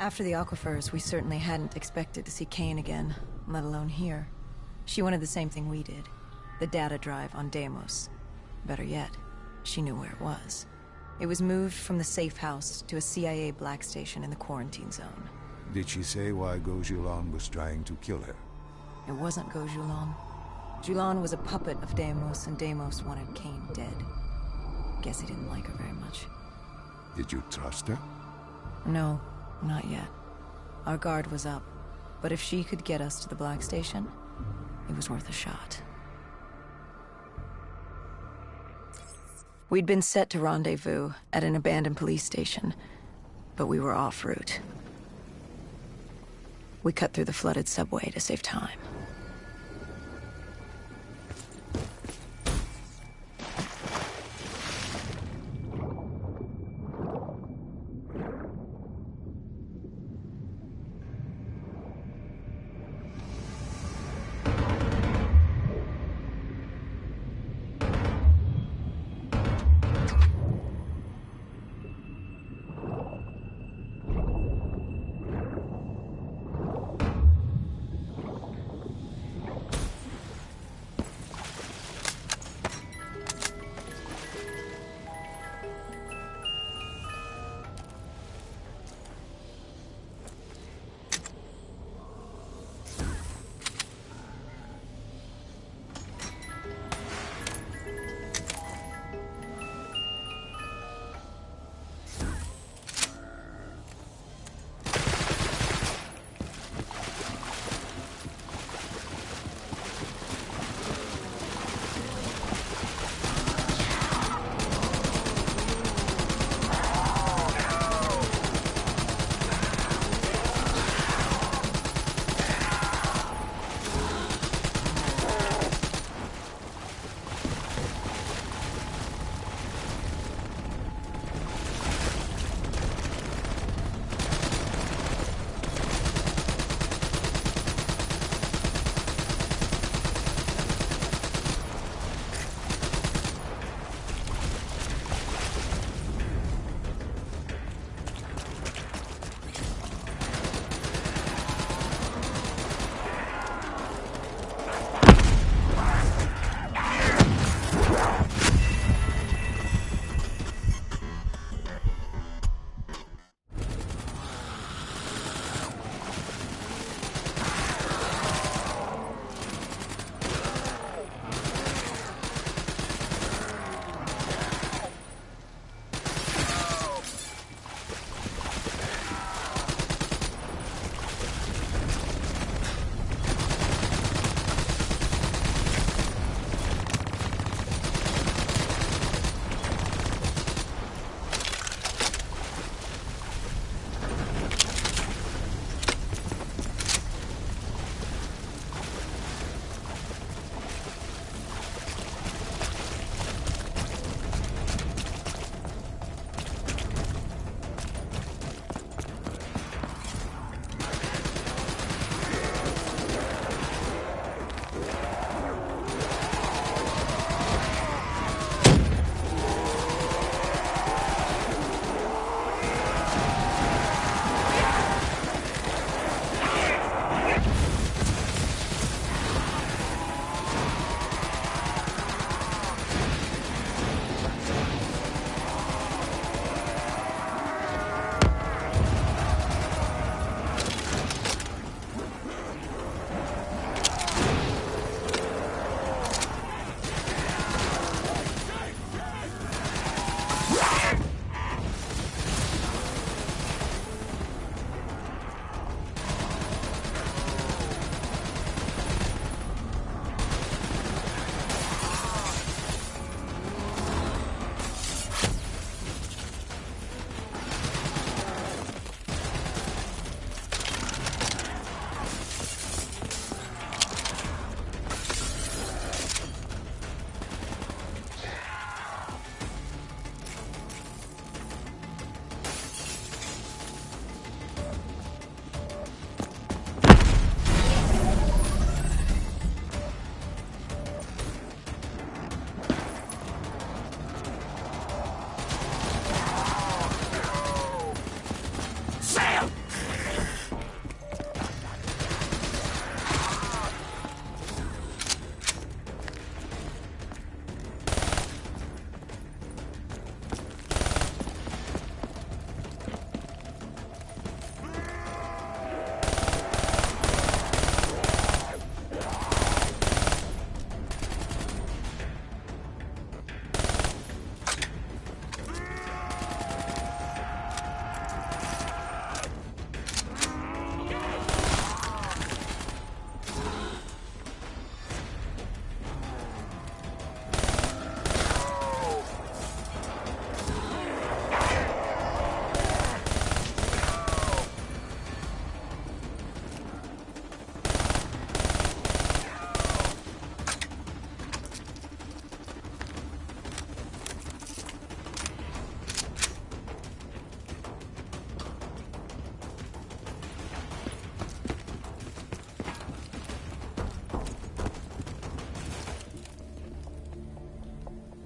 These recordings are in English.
After the aquifers, we certainly hadn't expected to see Kane again, let alone here. She wanted the same thing we did. The data drive on Deimos. Better yet, she knew where it was. It was moved from the safe house to a CIA black station in the quarantine zone. Did she say why Gojulan was trying to kill her? It wasn't Gojulan. Julan was a puppet of Deimos, and Deimos wanted Kane dead. Guess he didn't like her very much. Did you trust her? No, not yet. Our guard was up, but if she could get us to the black station, it was worth a shot. We'd been set to rendezvous at an abandoned police station, but we were off route. We cut through the flooded subway to save time.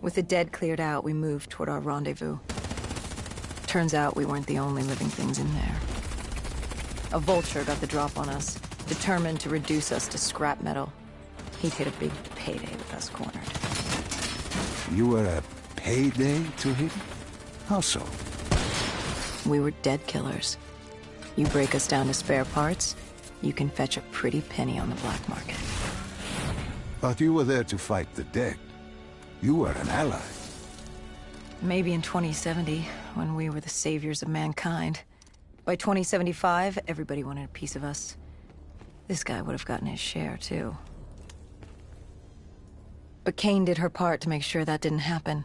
With the dead cleared out, we moved toward our rendezvous. Turns out we weren't the only living things in there. A vulture got the drop on us, determined to reduce us to scrap metal. He'd hit a big payday with us cornered. You were a payday to him? How so? We were dead killers. You break us down to spare parts, you can fetch a pretty penny on the black market. But you were there to fight the dead. You were an ally. Maybe in 2070, when we were the saviors of mankind. By 2075, everybody wanted a piece of us. This guy would have gotten his share, too. But Kane did her part to make sure that didn't happen.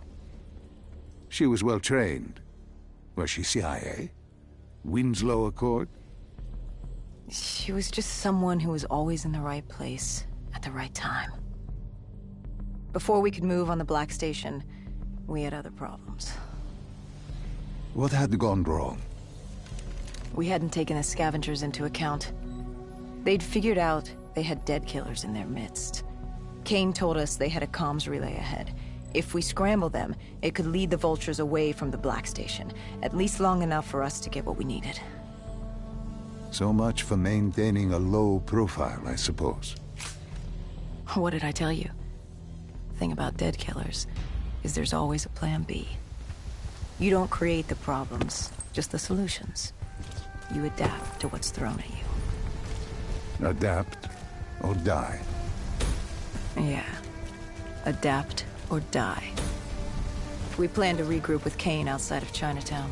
She was well trained. Was she CIA? Winslow Accord? She was just someone who was always in the right place, at the right time. Before we could move on the Black Station, we had other problems. What had gone wrong? We hadn't taken the scavengers into account. They'd figured out they had dead killers in their midst. Kane told us they had a comms relay ahead. If we scrambled them, it could lead the vultures away from the Black Station, at least long enough for us to get what we needed. So much for maintaining a low profile, I suppose. What did I tell you? Thing about dead killers is there's always a plan B. You don't create the problems, just the solutions. You adapt to what's thrown at you. Adapt or die. Yeah. Adapt or die. We plan to regroup with Kane outside of Chinatown.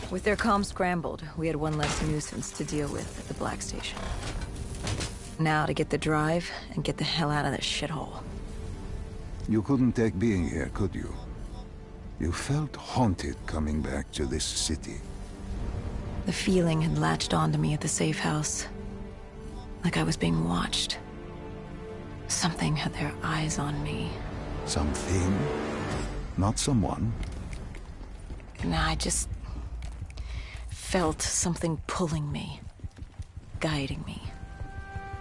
With their comms scrambled, we had one less nuisance to deal with at the Black Station. Now to get the drive and get the hell out of this shithole. You couldn't take being here, could you? You felt haunted coming back to this city. The feeling had latched onto me at the safe house. Like I was being watched. Something had their eyes on me. Something? Not someone? And I just felt something pulling me, guiding me.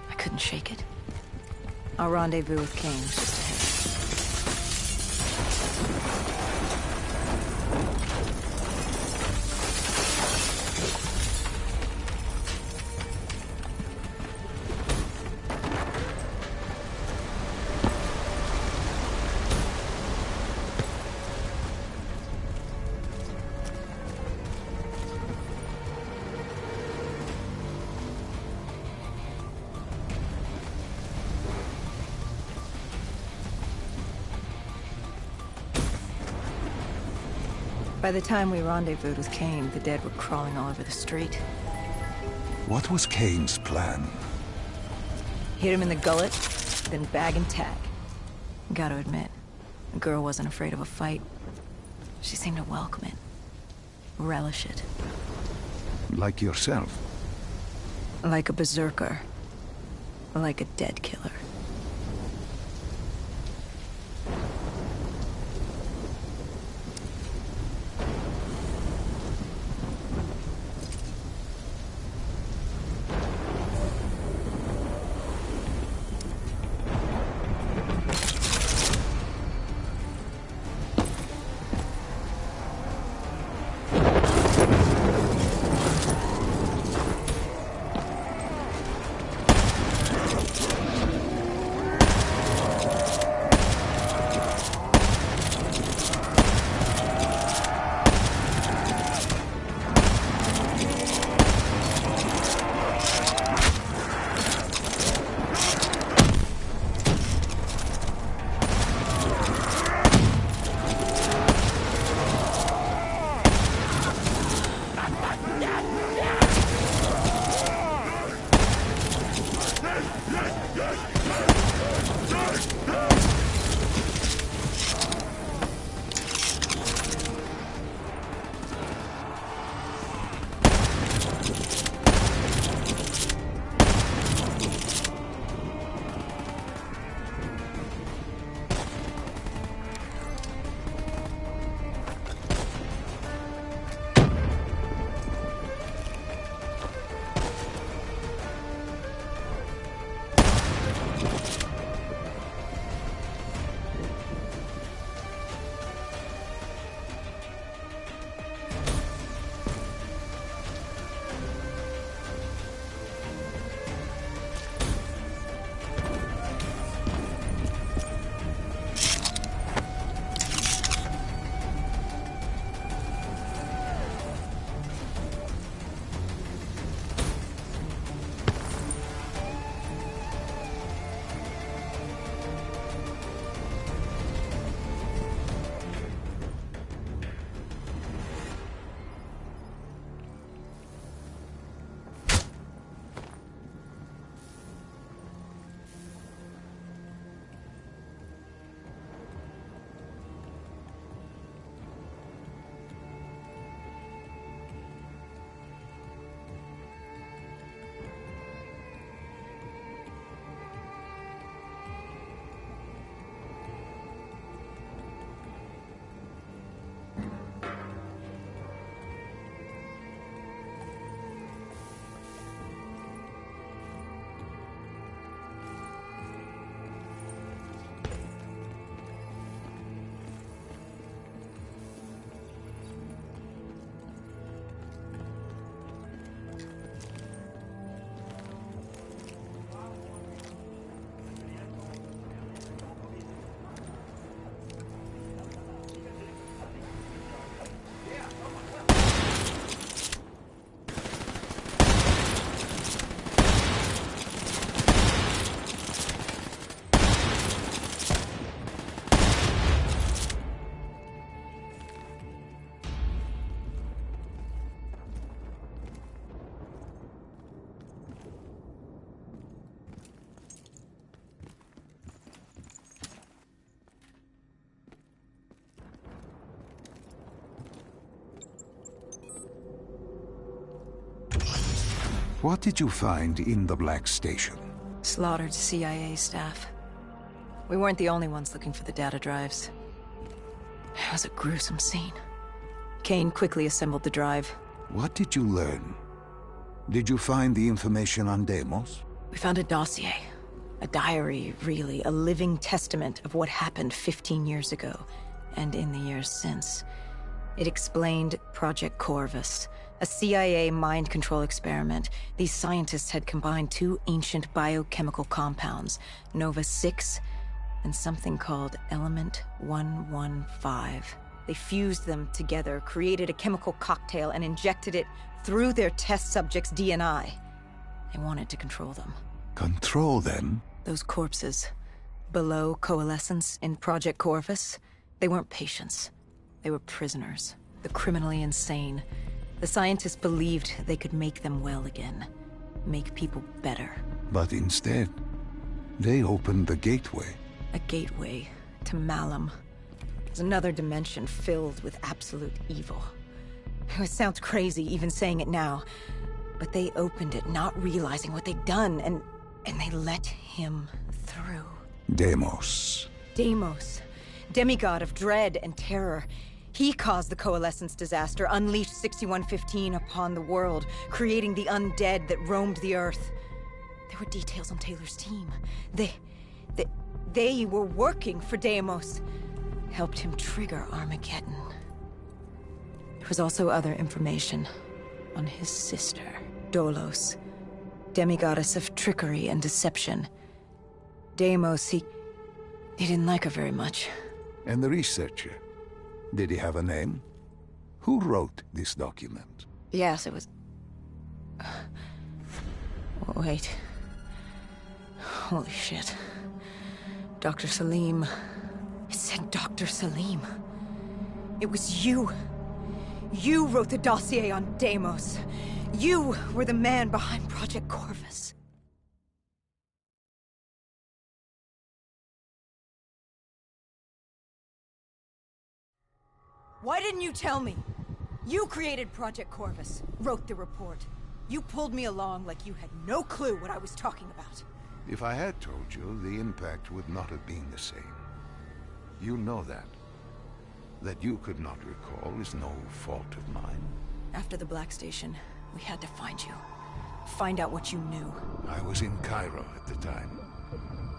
I couldn't shake it. Our rendezvous with Kane was just ahead. By the time we rendezvoused with Kane, the dead were crawling all over the street. What was Kane's plan? Hit him in the gullet, then bag and tag. Gotta admit, the girl wasn't afraid of a fight. She seemed to welcome it. Relish it. Like yourself? Like a berserker. Like a dead killer. What did you find in the Black Station? Slaughtered CIA staff. We weren't the only ones looking for the data drives. It was a gruesome scene. Kane quickly assembled the drive. What did you learn? Did you find the information on Deimos? We found a dossier. A diary, really. A living testament of what happened 15 years ago, and in the years since. It explained Project Corvus, a CIA mind control experiment. These scientists had combined two ancient biochemical compounds, Nova-6 and something called Element 115. They fused them together, created a chemical cocktail, and injected it through their test subjects' DNI. They wanted to control them. Control them? Those corpses, below coalescence in Project Corvus, they weren't patients. They were prisoners, the criminally insane. The scientists believed they could make them well again, make people better. But instead, they opened the gateway. A gateway to Malum. There's another dimension filled with absolute evil. It sounds crazy even saying it now, but they opened it not realizing what they'd done, and they let him through. Deimos. Deimos, demigod of dread and terror. He caused the coalescence disaster, unleashed 6115 upon the world, creating the undead that roamed the earth. There were details on Taylor's team. They were working for Deimos. Helped him trigger Armageddon. There was also other information on his sister, Dolos, demigoddess of trickery and deception. Deimos, he didn't like her very much. And the researcher? Did he have a name? Who wrote this document? Yes, it was... Wait. Holy shit. Dr. Salim. It said Dr. Salim. It was you. You wrote the dossier on Deimos. You were the man behind Project Corvus. Why didn't you tell me? You created Project Corvus, wrote the report. You pulled me along like you had no clue what I was talking about. If I had told you, the impact would not have been the same. You know that. That you could not recall is no fault of mine. After the Black Station, we had to find you. Find out what you knew. I was in Cairo at the time.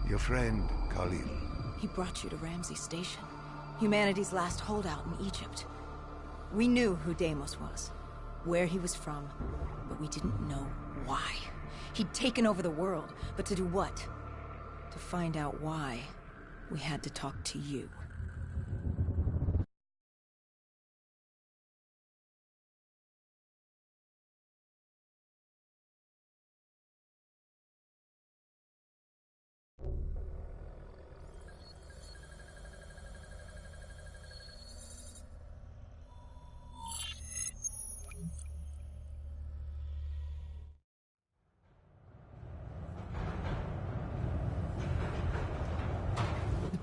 Your friend, Khalil. He brought you to Ramsey Station. Humanity's last holdout in Egypt. We knew who Deimos was, where he was from, but we didn't know why. He'd taken over the world, but to do what? To find out why, we had to talk to you.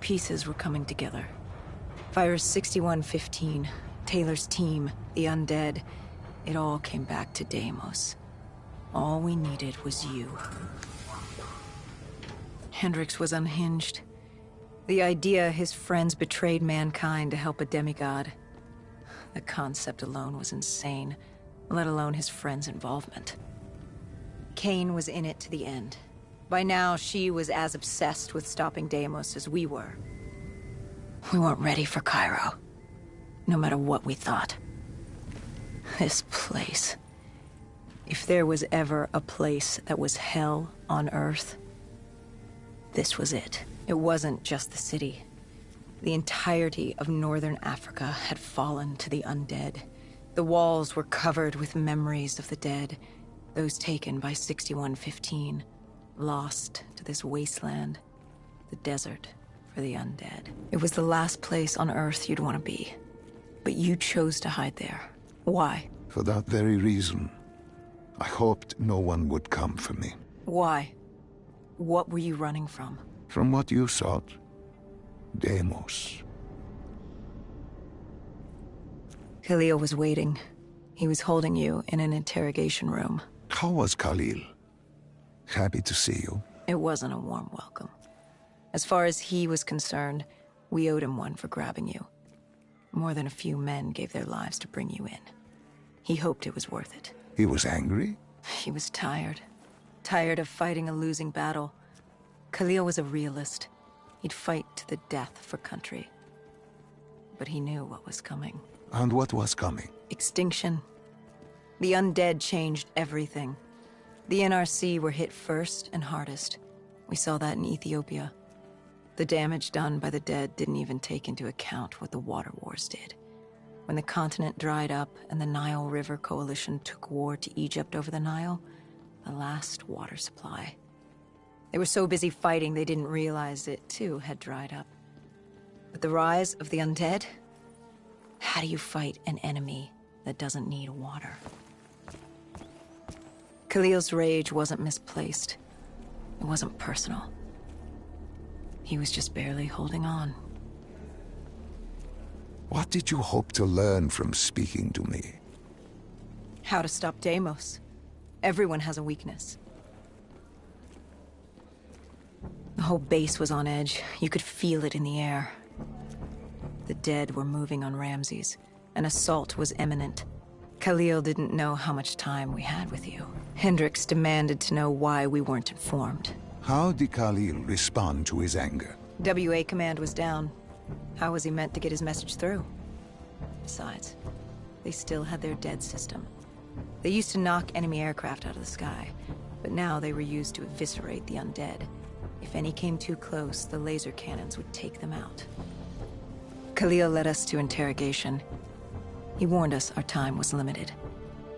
Pieces were coming together. Virus 6115, Taylor's team, the undead. It all came back to Deimos. All we needed was you. Hendricks was unhinged. The idea his friends betrayed mankind to help a demigod. The concept alone was insane, let alone his friends' involvement. Kane was in it to the end. By now, she was as obsessed with stopping Deimos as we were. We weren't ready for Cairo, no matter what we thought. This place. If there was ever a place that was hell on Earth, this was it. It wasn't just the city. The entirety of northern Africa had fallen to the undead. The walls were covered with memories of the dead, those taken by 6115. Lost to this wasteland, the desert for the undead. It was the last place on Earth you'd want to be. But you chose to hide there. Why? For that very reason. I hoped no one would come for me. Why? What were you running from? From what you sought. Deimos. Khalil was waiting. He was holding you in an interrogation room. How was Khalil? Happy to see you. It wasn't a warm welcome. As far as he was concerned, we owed him one for grabbing you. More than a few men gave their lives to bring you in. He hoped it was worth it. He was angry? He was tired. Tired of fighting a losing battle. Khalil was a realist. He'd fight to the death for country. But he knew what was coming. And what was coming? Extinction. The undead changed everything. The NRC were hit first and hardest. We saw that in Ethiopia. The damage done by the dead didn't even take into account what the water wars did. When the continent dried up and the Nile River Coalition took war to Egypt over the Nile, the last water supply. They were so busy fighting they didn't realize it, too, had dried up. But the rise of the undead? How do you fight an enemy that doesn't need water? Khalil's rage wasn't misplaced. It wasn't personal. He was just barely holding on. What did you hope to learn from speaking to me? How to stop Deimos. Everyone has a weakness. The whole base was on edge. You could feel it in the air. The dead were moving on Ramses. An assault was imminent. Khalil didn't know how much time we had with you. Hendricks demanded to know why we weren't informed. How did Khalil respond to his anger? WA command was down. How was he meant to get his message through? Besides, they still had their dead system. They used to knock enemy aircraft out of the sky, but now they were used to eviscerate the undead. If any came too close, the laser cannons would take them out. Khalil led us to interrogation. He warned us our time was limited.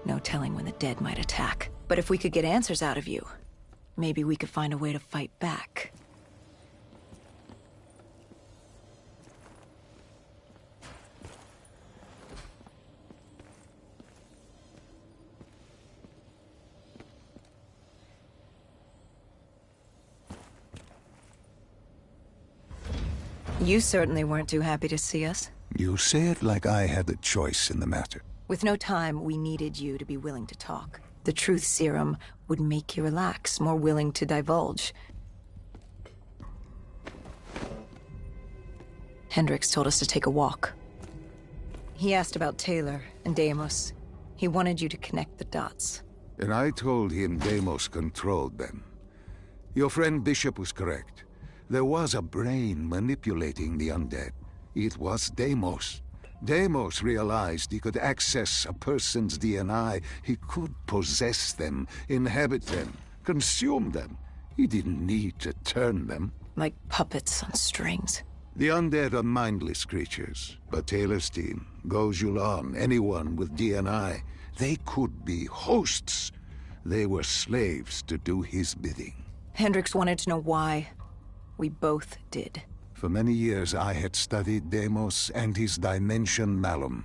No telling when the dead might attack. But if we could get answers out of you, maybe we could find a way to fight back. You certainly weren't too happy to see us. You say it like I had a choice in the matter. With no time, we needed you to be willing to talk. The truth serum would make you relax, more willing to divulge. Hendricks told us to take a walk. He asked about Taylor and Deimos. He wanted you to connect the dots. And I told him Deimos controlled them. Your friend Bishop was correct. There was a brain manipulating the undead. It was Deimos. Deimos realized he could access a person's DNA. He could possess them, inhabit them, consume them. He didn't need to turn them. Like puppets on strings. The undead are mindless creatures, but Taylor's team, Gojulan, anyone with DNA, they could be hosts. They were slaves to do his bidding. Hendricks wanted to know why. We both did. For many years I had studied Deimos and his dimension Malum,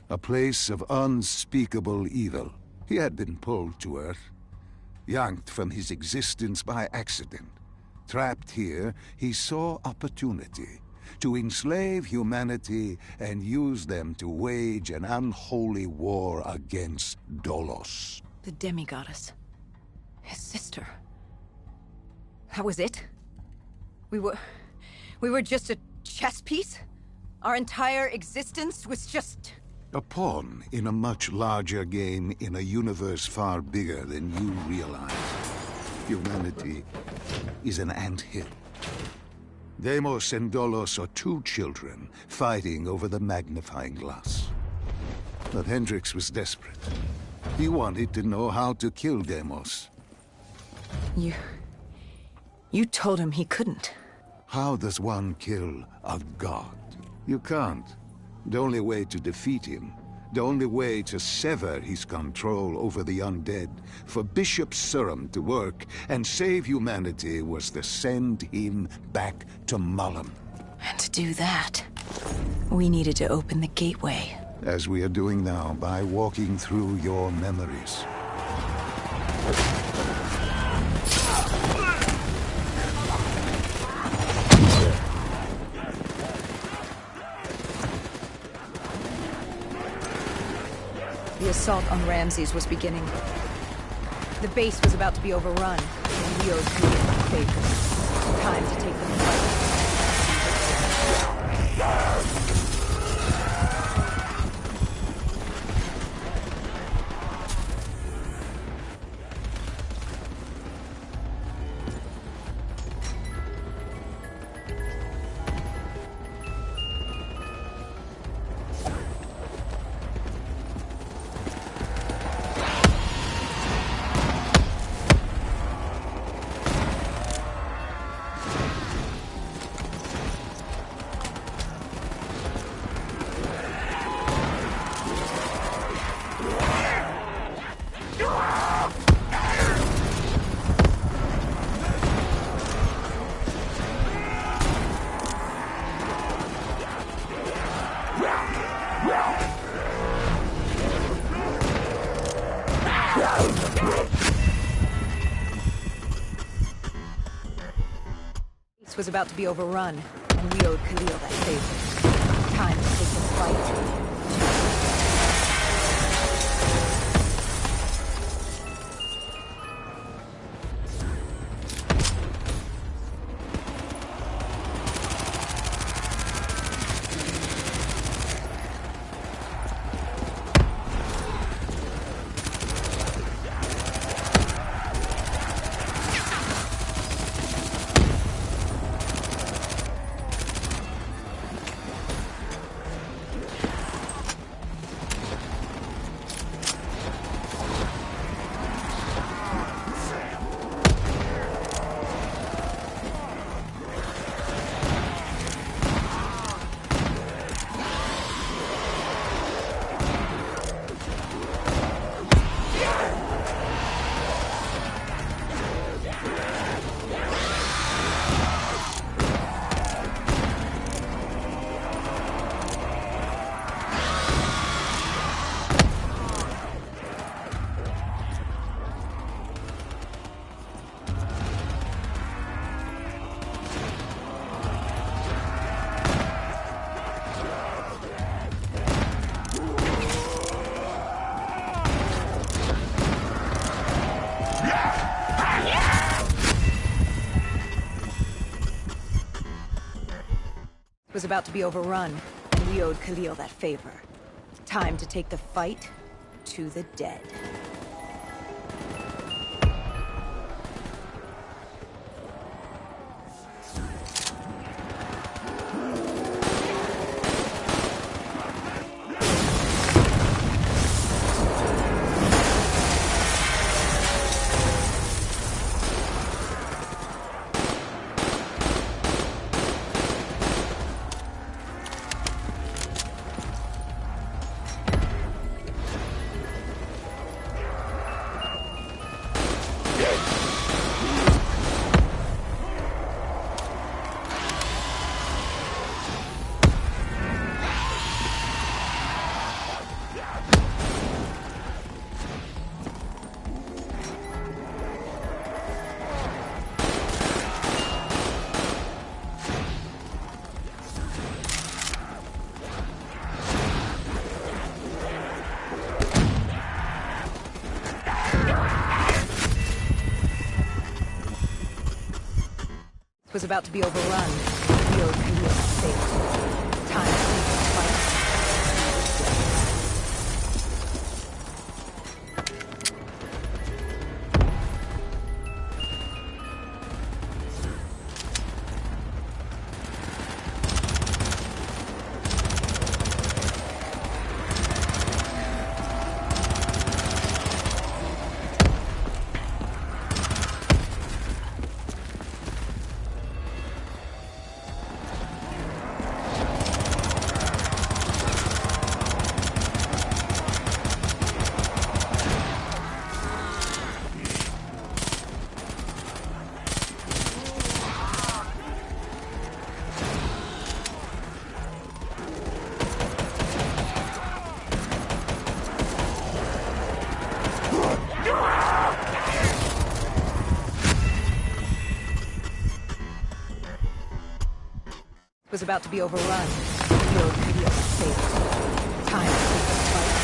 a place of unspeakable evil. He had been pulled to Earth, yanked from his existence by accident. Trapped here, he saw opportunity to enslave humanity and use them to wage an unholy war against Dolos. The demigoddess. His sister. That was it? We were just a chess piece? Our entire existence was just... A pawn in a much larger game in a universe far bigger than you realize. Humanity is an anthill. Deimos and Dolos are two children fighting over the magnifying glass. But Hendricks was desperate. He wanted to know how to kill Deimos. You told him he couldn't. How does one kill a god? You can't. The only way to defeat him, the only way to sever his control over the undead, for Bishop Surum to work and save humanity, was to send him back to Malum. And to do that, we needed to open the gateway. As we are doing now, by walking through your memories. The assault on Ramses was beginning. The base was about to be overrun, and we owed Khalil a favor. Time to take the fight. Was about to be overrun, and we owed Khalil that favor. Time to take the fight. Was about to be overrun, and we owed Khalil that favor. Time to take the fight to the dead. Was about to be overrun. We owed Khalil that favor. Time to take the fight. Was about to be overrun. We owed Khalil that favor. Time to take the fight.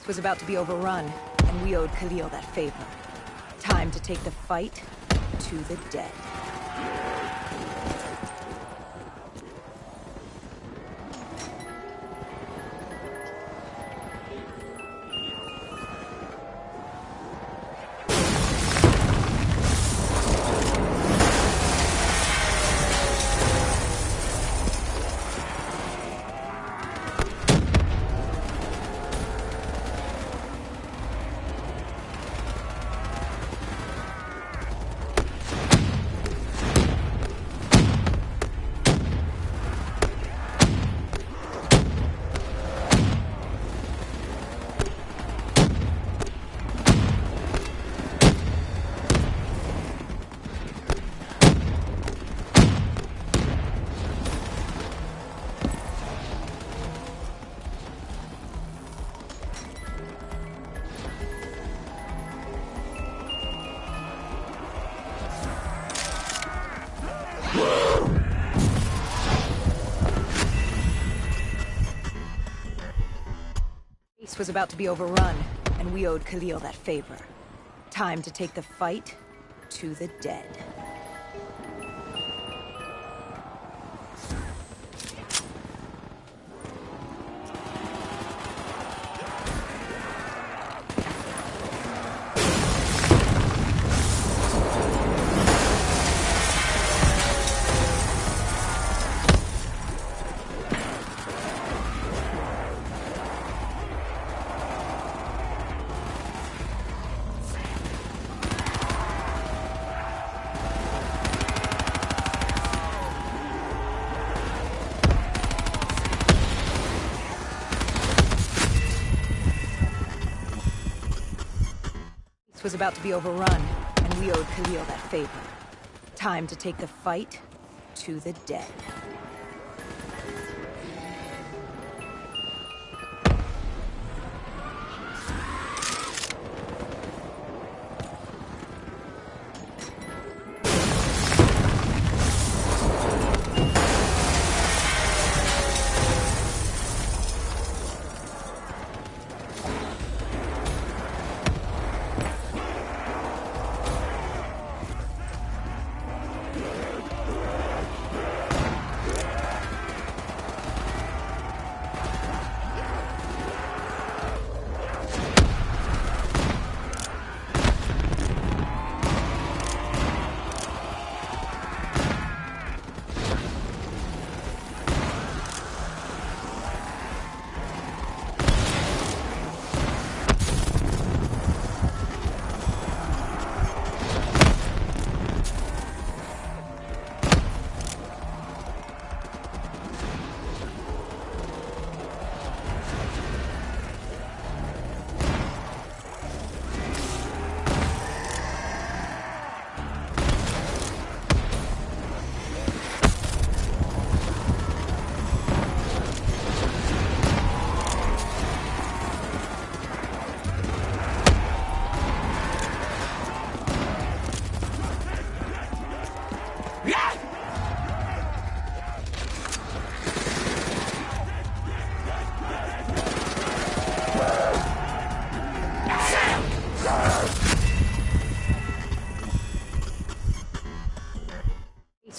Was about to be overrun, and we owed Khalil that favor. Time to take the fight to the dead. Was about to be overrun, and we owed Khalil that favor. Time to take the fight to the dead. Was about to be overrun, and we owed Khalil that favor. Time to take the fight to the dead.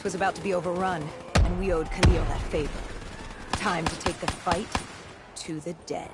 Was about to be overrun, and we owed Khalil that favor. Time to take the fight to the dead.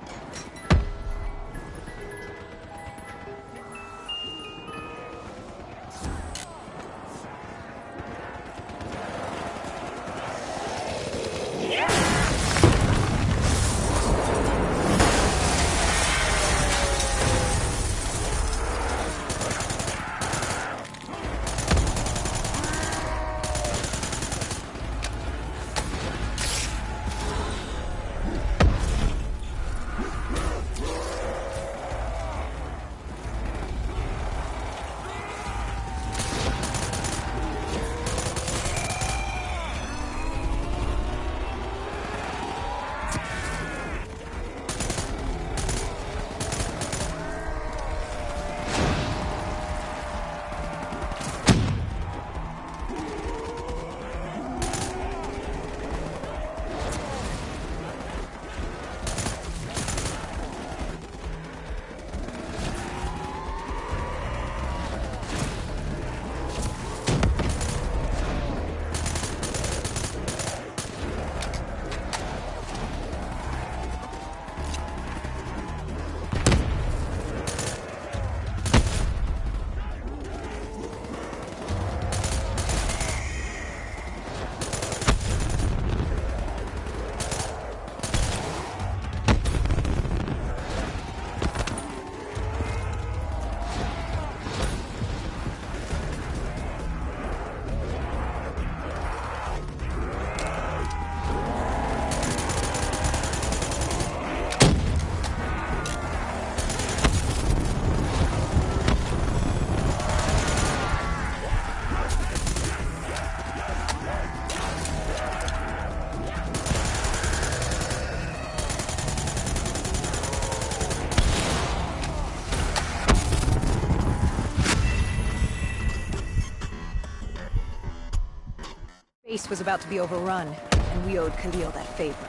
base was about to be overrun, and we owed Khalil that favor.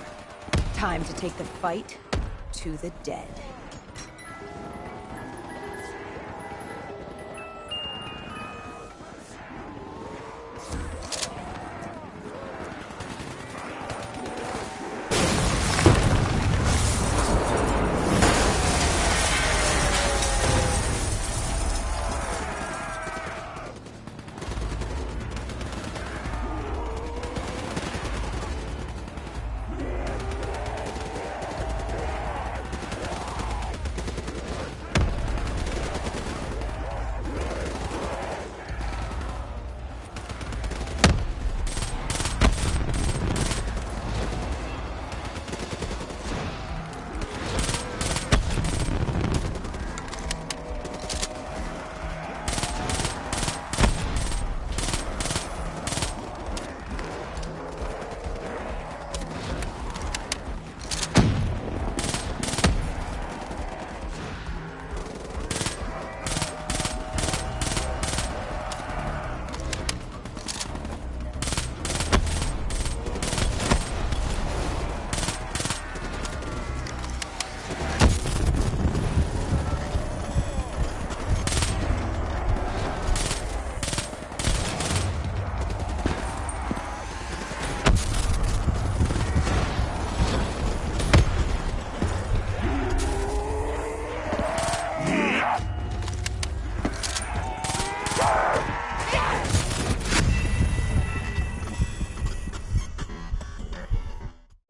Time to take the fight to the dead.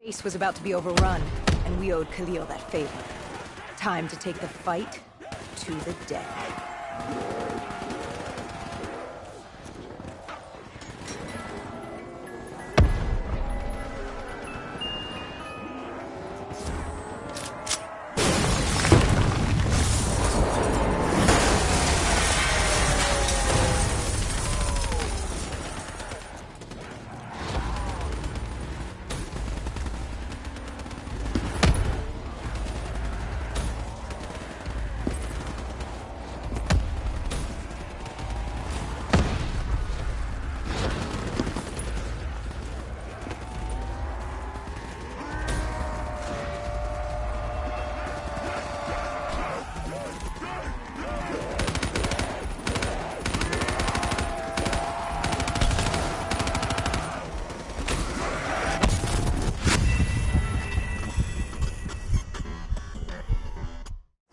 Base was about to be overrun, and we owed Khalil that favor. Time to take the fight to the dead.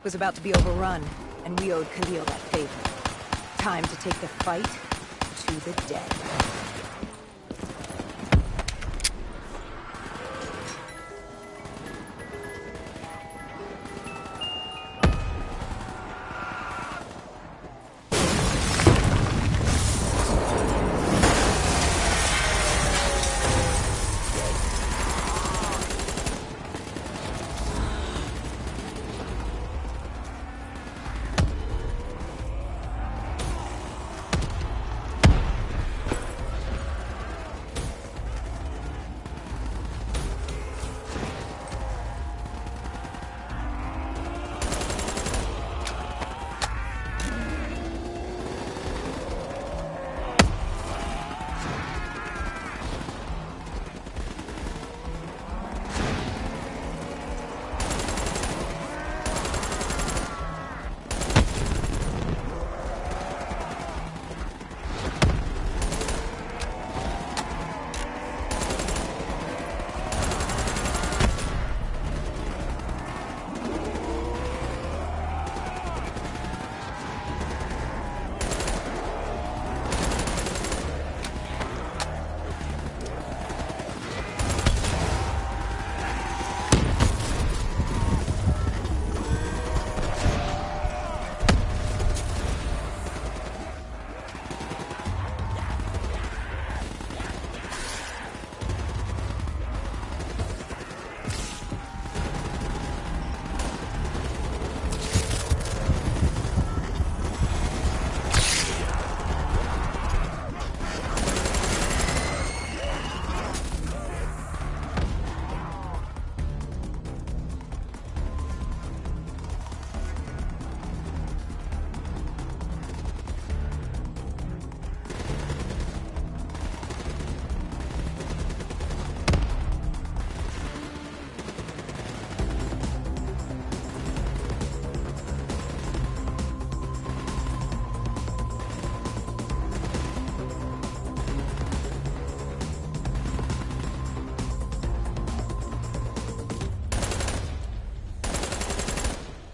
Was about to be overrun, and we owed Khalil that favor. Time to take the fight to the dead.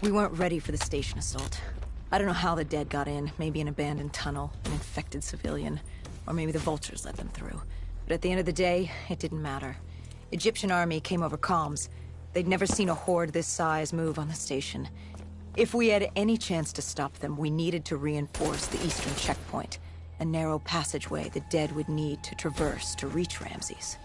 We weren't ready for the station assault. I don't know how the dead got in. Maybe an abandoned tunnel, an infected civilian, or maybe the vultures let them through. But at the end of the day, it didn't matter. Egyptian army came over comms. They'd never seen a horde this size move on the station. If we had any chance to stop them, we needed to reinforce the eastern checkpoint, a narrow passageway the dead would need to traverse to reach Ramses.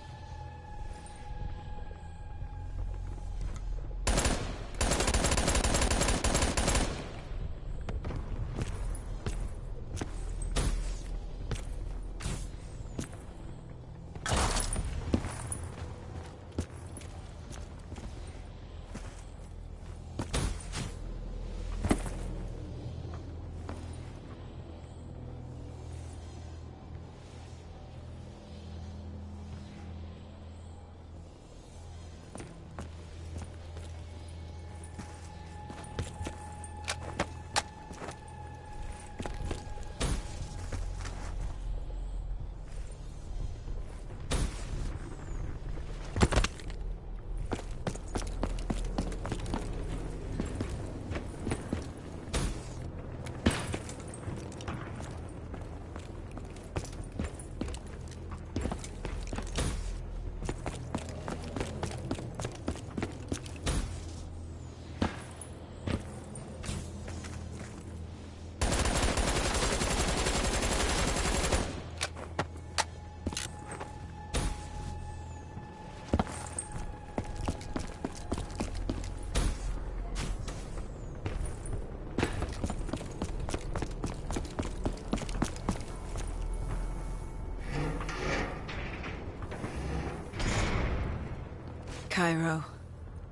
Cairo.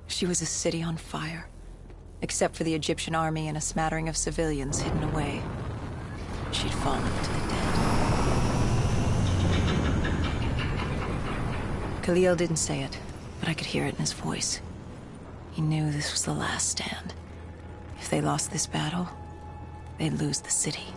She was a city on fire. Except for the Egyptian army and a smattering of civilians hidden away. She'd fallen to the dead. Khalil didn't say it, but I could hear it in his voice. He knew this was the last stand. If they lost this battle, they'd lose the city.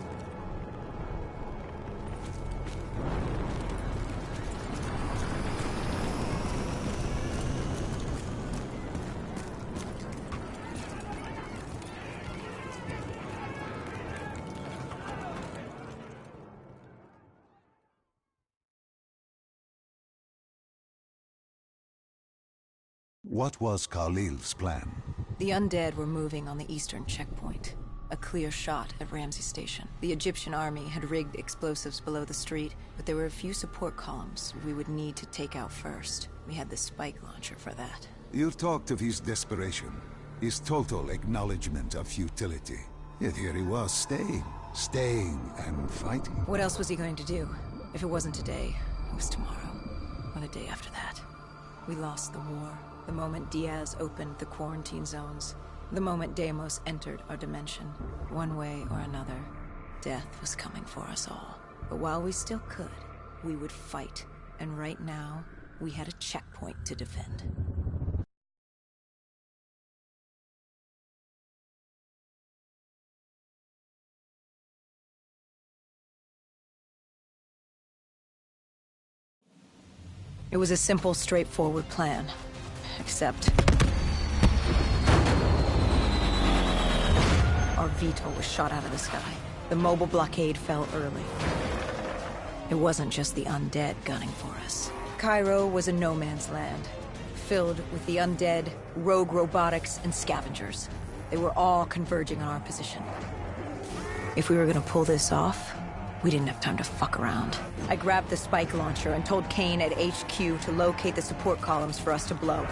What was Khalil's plan? The undead were moving on the eastern checkpoint. A clear shot at Ramsey Station. The Egyptian army had rigged explosives below the street, but there were a few support columns we would need to take out first. We had the spike launcher for that. You talked of his desperation, his total acknowledgement of futility. Yet here he was, staying and fighting. What else was he going to do? If it wasn't today, it was tomorrow, or the day after that. We lost the war. The moment Diaz opened the quarantine zones, the moment Deimos entered our dimension, one way or another, death was coming for us all. But while we still could, we would fight. And right now, we had a checkpoint to defend. It was a simple, straightforward plan. Except our Veto was shot out of the sky. The mobile blockade fell early. It wasn't just the undead gunning for us. Cairo was a no-man's land, filled with the undead, rogue robotics, and scavengers. They were all converging on our position. If we were gonna pull this off, we didn't have time to fuck around. I grabbed the spike launcher and told Kane at HQ to locate the support columns for us to blow.